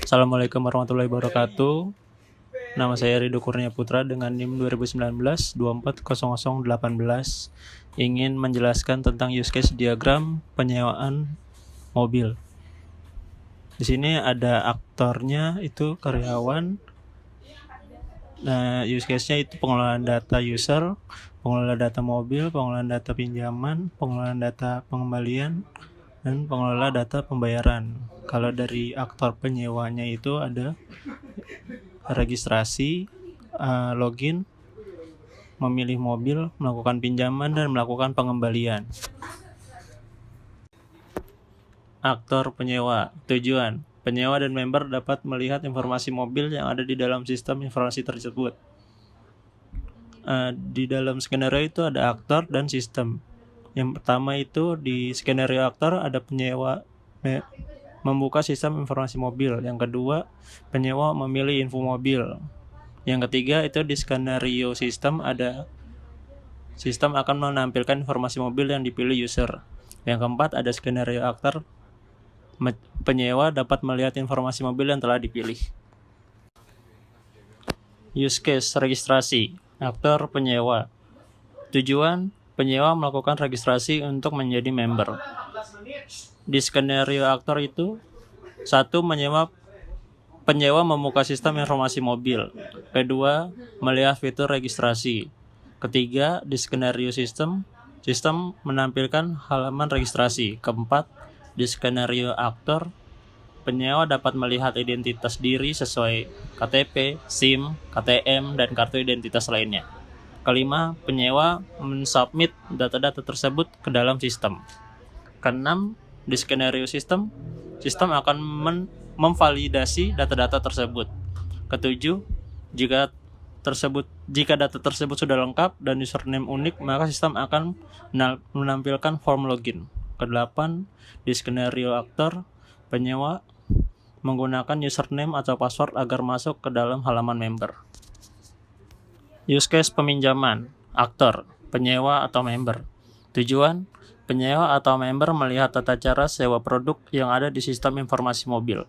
Assalamualaikum warahmatullahi wabarakatuh. Nama saya Ridho Kurnia Putra dengan NIM 2019-240018. Ingin menjelaskan tentang use case diagram penyewaan mobil. Di sini ada aktornya, itu karyawan. Nah, use case-nya itu pengelolaan data user, pengelola data mobil, pengelolaan data pinjaman, pengelolaan data pengembalian, dan pengelola data pembayaran. Kalau dari aktor penyewanya itu ada registrasi, login, memilih mobil, melakukan pinjaman, dan melakukan pengembalian. Aktor penyewa. Tujuan: penyewa dan member dapat melihat informasi mobil yang ada di dalam sistem informasi tersebut. Di dalam skenario itu ada aktor dan sistem. Yang pertama itu di skenario aktor ada penyewa membuka sistem informasi mobil. Yang kedua, penyewa memilih info mobil. Yang ketiga itu di skenario sistem ada sistem akan menampilkan informasi mobil yang dipilih user. Yang keempat ada skenario aktor, penyewa dapat melihat informasi mobil yang telah dipilih. Use case registrasi. Aktor penyewa. Tujuan: penyewa melakukan registrasi untuk menjadi member. Di skenario aktor itu, 1. Penyewa membuka sistem informasi mobil. Kedua, melihat fitur registrasi. Ketiga, di skenario sistem menampilkan halaman registrasi. Keempat, di skenario aktor, penyewa dapat melihat identitas diri sesuai KTP, SIM, KTM, dan kartu identitas lainnya. Kelima, penyewa mensubmit data-data tersebut ke dalam sistem. Keenam, di skenario sistem akan memvalidasi data-data tersebut. Ketujuh, jika data tersebut sudah lengkap dan username unik, maka sistem akan menampilkan form login. Kedelapan, di skenario aktor, penyewa menggunakan username atau password agar masuk ke dalam halaman member. Use case peminjaman. Aktor, penyewa atau member. Tujuan: penyewa atau member melihat tata cara sewa produk yang ada di sistem informasi mobil.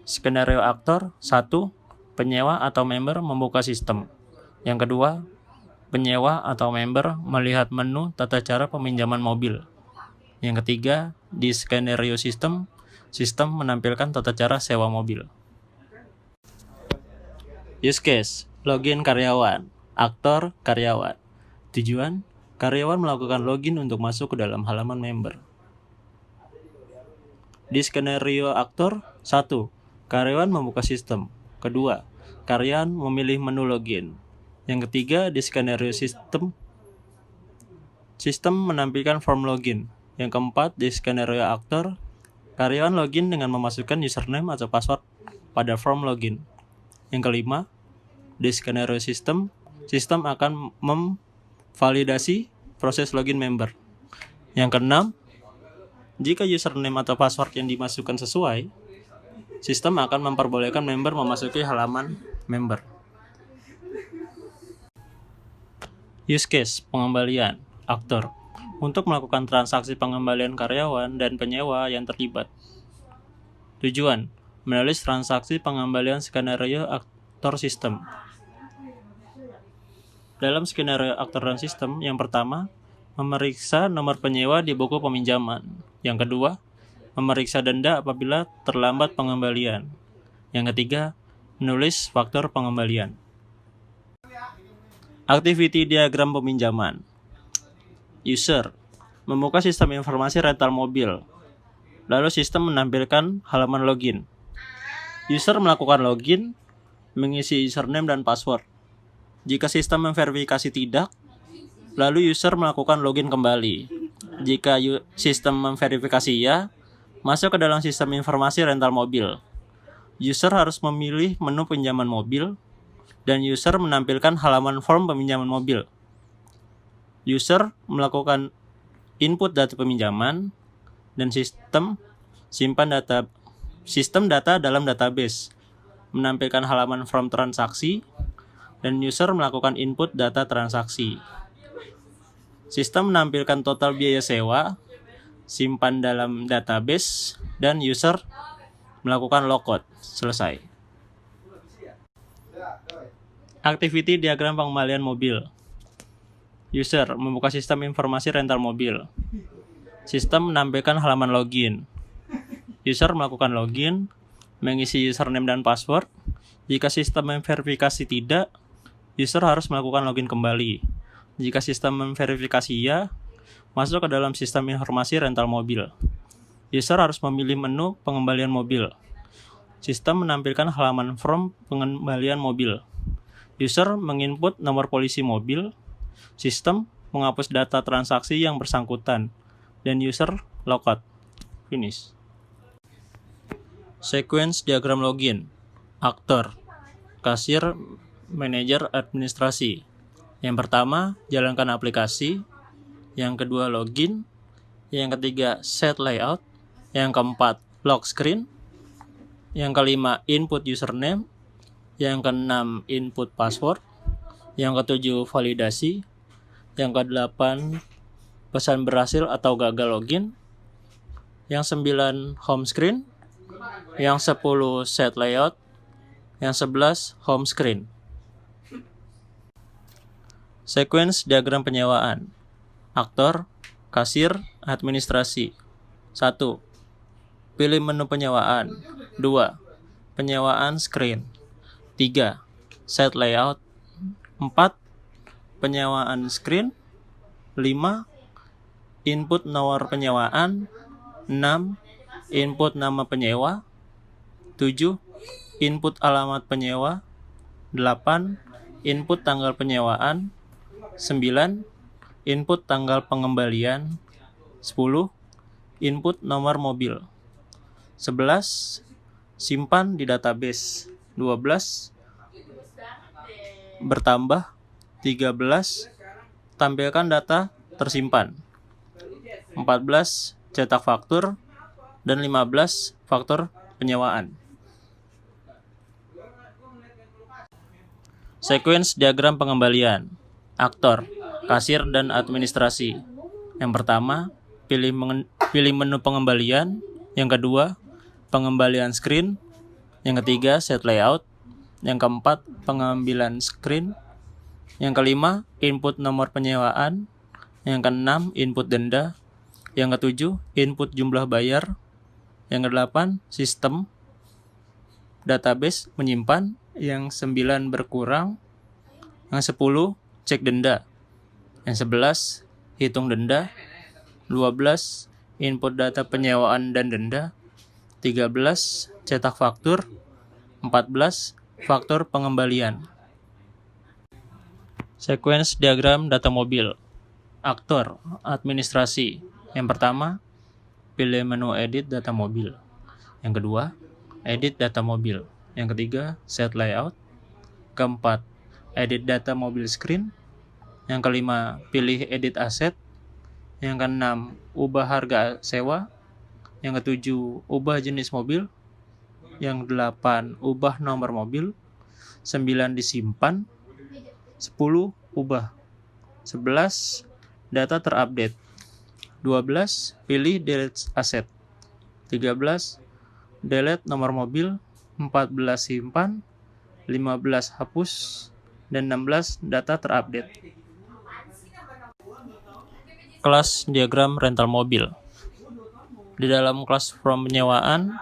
Skenario aktor. 1. Penyewa atau member membuka sistem. Yang kedua, penyewa atau member melihat menu tata cara peminjaman mobil. Yang ketiga, di skenario sistem menampilkan tata cara sewa mobil. Use case login karyawan. Aktor karyawan. Tujuan: karyawan melakukan login untuk masuk ke dalam halaman member. Di skenario aktor, 1. Karyawan membuka sistem. Kedua, karyawan memilih menu login. Yang ketiga, di skenario sistem menampilkan form login. Yang keempat, di skenario aktor, karyawan login dengan memasukkan username atau password pada form login. Yang kelima, di skenario sistem akan memvalidasi proses login member. Yang keenam, jika username atau password yang dimasukkan sesuai, sistem akan memperbolehkan member memasuki halaman member. Use case pengembalian. Aktor, untuk melakukan transaksi pengembalian karyawan dan penyewa yang terlibat. Tujuan: menulis transaksi pengembalian skenario aktor sistem. Dalam skenario aktor dan sistem, yang pertama, memeriksa nomor penyewa di buku peminjaman. Yang kedua, memeriksa denda apabila terlambat pengembalian. Yang ketiga, menulis faktur pengembalian. Activity diagram peminjaman. User membuka sistem informasi rental mobil. Lalu sistem menampilkan halaman login. User melakukan login, mengisi username dan password. Jika sistem memverifikasi tidak, lalu user melakukan login kembali. Jika sistem memverifikasi ya, masuk ke dalam sistem informasi rental mobil. User harus memilih menu pinjaman mobil, dan user menampilkan halaman form peminjaman mobil. User melakukan input data peminjaman, dan sistem data dalam database, menampilkan halaman form transaksi, dan user melakukan input data transaksi. Sistem menampilkan total biaya sewa, simpan dalam database, dan user melakukan logout. Selesai. Activity diagram pengembalian mobil. User membuka sistem informasi rental mobil. Sistem menampilkan halaman login. User melakukan login, mengisi username dan password. Jika sistem memverifikasi tidak, user harus melakukan login kembali. Jika sistem memverifikasi ya, masuk ke dalam sistem informasi rental mobil. User harus memilih menu pengembalian mobil. Sistem menampilkan halaman form pengembalian mobil. User menginput nomor polisi mobil. Sistem menghapus data transaksi yang bersangkutan. Dan user logout. Finish. Sequence diagram login. Aktor, kasir, manajer, administrasi. Yang pertama, jalankan aplikasi. Yang kedua, login. Yang ketiga, set layout. Yang keempat, lock screen. Yang kelima, input username. Yang keenam, input password. Yang ketujuh, validasi. Yang kedelapan, pesan berhasil atau gagal login. Yang 9, home screen. Yang 10, set layout. Yang 11, home screen. Sequence diagram penyewaan. Aktor, kasir, administrasi. 1. Pilih menu penyewaan. 2. Penyewaan screen. 3. Set layout. 4. Penyewaan screen. 5. Input nomor penyewaan. 6. Input nama penyewa. 7. Input alamat penyewa. 8. Input tanggal penyewaan. 9. Input tanggal pengembalian. 10. Input nomor mobil. 11. Simpan di database. 12. Bertambah. 13. Tampilkan data tersimpan. 14. Cetak faktur. Dan 15. Faktur penyewaan. Sequence diagram pengembalian. Aktor, kasir, dan administrasi. Yang pertama, pilih menu pengembalian. Yang kedua, pengembalian screen. Yang ketiga, set layout. Yang keempat, pengambilan screen. Yang kelima, input nomor penyewaan. Yang keenam, input denda. Yang ketujuh, input jumlah bayar. Yang kedelapan, sistem database menyimpan. Yang 9, berkurang. Yang 10, cek denda. Yang 11, hitung denda. 12, input data penyewaan dan denda. 13, cetak faktur. 14, faktur pengembalian. Sequence diagram data mobil. Aktor, administrasi. Yang pertama, pilih menu edit data mobil. Yang kedua, edit data mobil. Yang ketiga, set layout. Keempat, edit data mobil screen. Yang kelima, pilih edit aset. Yang keenam, ubah harga sewa. Yang ketujuh, ubah jenis mobil. Yang 8, ubah nomor mobil. 9, disimpan. 10, ubah. 11, data terupdate. 12, pilih delete aset. 13, delete nomor mobil. 14, simpan. 15, hapus. Dan 16, data terupdate. Kelas diagram rental mobil. Di dalam kelas form penyewaan,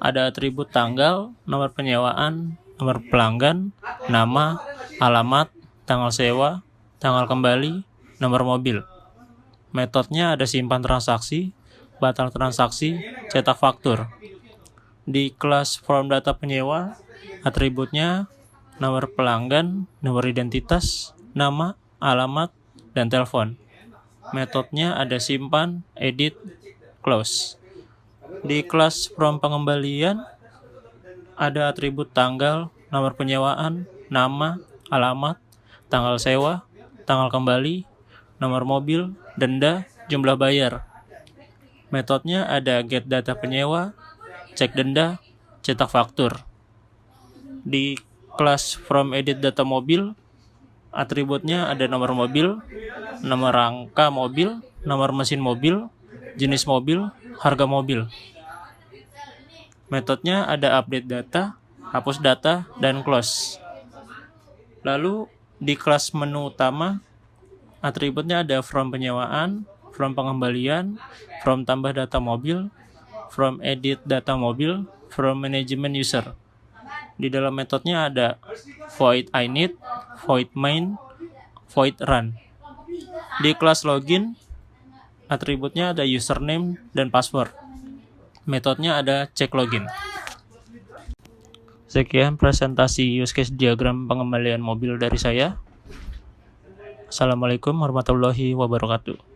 ada atribut tanggal, nomor penyewaan, nomor pelanggan, nama, alamat, tanggal sewa, tanggal kembali, nomor mobil. Metodenya ada simpan transaksi, batal transaksi, cetak faktur. Di kelas form data penyewa, atributnya nomor pelanggan, nomor identitas, nama, alamat, dan telepon. Metodenya ada simpan, edit, close. Di kelas from pengembalian, ada atribut tanggal, nomor penyewaan, nama, alamat, tanggal sewa, tanggal kembali, nomor mobil, denda, jumlah bayar. Metodenya ada get data penyewa, cek denda, cetak faktur. Di kelas from edit data mobil, atributnya ada nomor mobil, nomor rangka mobil, nomor mesin mobil, jenis mobil, harga mobil. Metodenya ada update data, hapus data, dan close. Lalu di kelas menu utama, atributnya ada from penyewaan, from pengembalian, from tambah data mobil, from edit data mobil, from management user. Di dalam metodenya ada void init, void main, void run. Di kelas login, atributnya ada username dan password. Metodenya ada check login. Sekian presentasi use case diagram pengembalian mobil dari saya. Assalamualaikum warahmatullahi wabarakatuh.